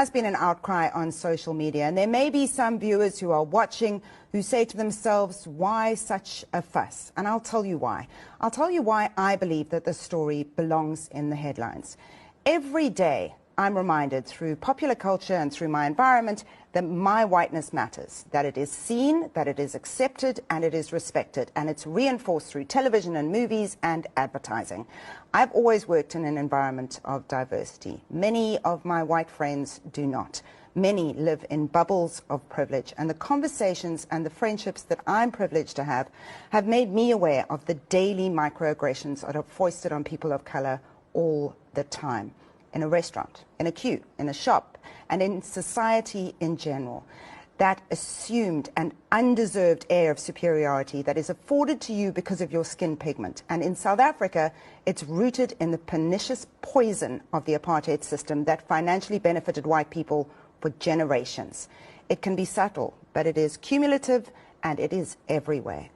Has been an outcry on social media, and there may be some viewers who are watching who say to themselves, why such a fuss? And I'll tell you why. I'll tell you why I believe that the story belongs in the headlines. Every day I'm reminded through popular culture and through my environment that my whiteness matters, that it is seen, that it is accepted, and it is respected, and it's reinforced through television and movies and advertising. I've always worked in an environment of diversity. Many of my white friends do not. Many live in bubbles of privilege, and the conversations and the friendships that I'm privileged to have made me aware of the daily microaggressions that are foisted on people of color all the time. In a restaurant, in a queue, in a shop, and in society in general. That assumed and undeserved air of superiority that is afforded to you because of your skin pigment. And in South Africa, it's rooted in the pernicious poison of the apartheid system that financially benefited white people for generations. It can be subtle, but it is cumulative and it is everywhere.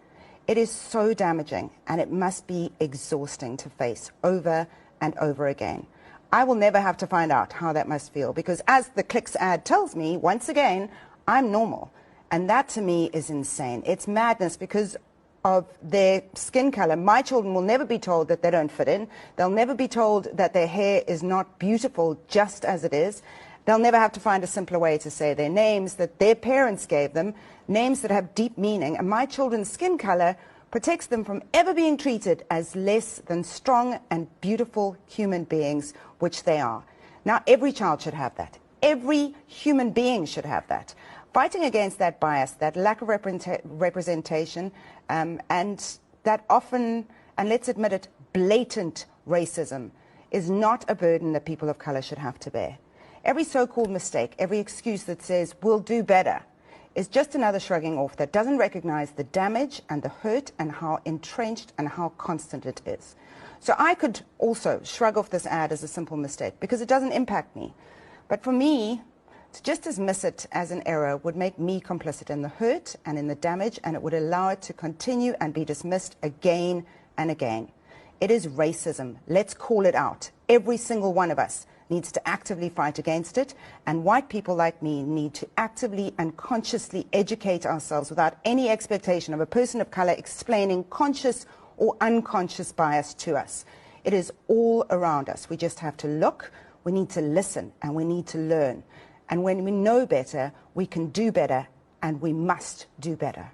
It is so damaging, and it must be exhausting to face over and over again. I will never have to find out how that must feel, because as the Clicks ad tells me, once again, I'm normal. And that to me is insane. It's madness because of their skin color. My children will never be told that they don't fit in. They'll never be told that their hair is not beautiful just as it is. They'll never have to find a simpler way to say their names that their parents gave them, names that have deep meaning. And my children's skin color protects them from ever being treated as less than strong and beautiful human beings, which they are. Now, every child should have that. Every human being should have that. Fighting against that bias, that lack of representation, and that often, and let's admit it, blatant racism is not a burden that people of color should have to bear. Every so-called mistake, every excuse that says, we'll do better, is just another shrugging off that doesn't recognize the damage and the hurt and how entrenched and how constant it is. So I could also shrug off this ad as a simple mistake because it doesn't impact me. But for me, to just dismiss it as an error would make me complicit in the hurt and in the damage, and it would allow it to continue and be dismissed again and again. It is racism. Let's call it out. Every single one of us needs to actively fight against it, and white people like me need to actively and consciously educate ourselves without any expectation of a person of color explaining conscious or unconscious bias to us. It is all around us. We just have to look, we need to listen, and we need to learn. And when we know better, we can do better, and we must do better.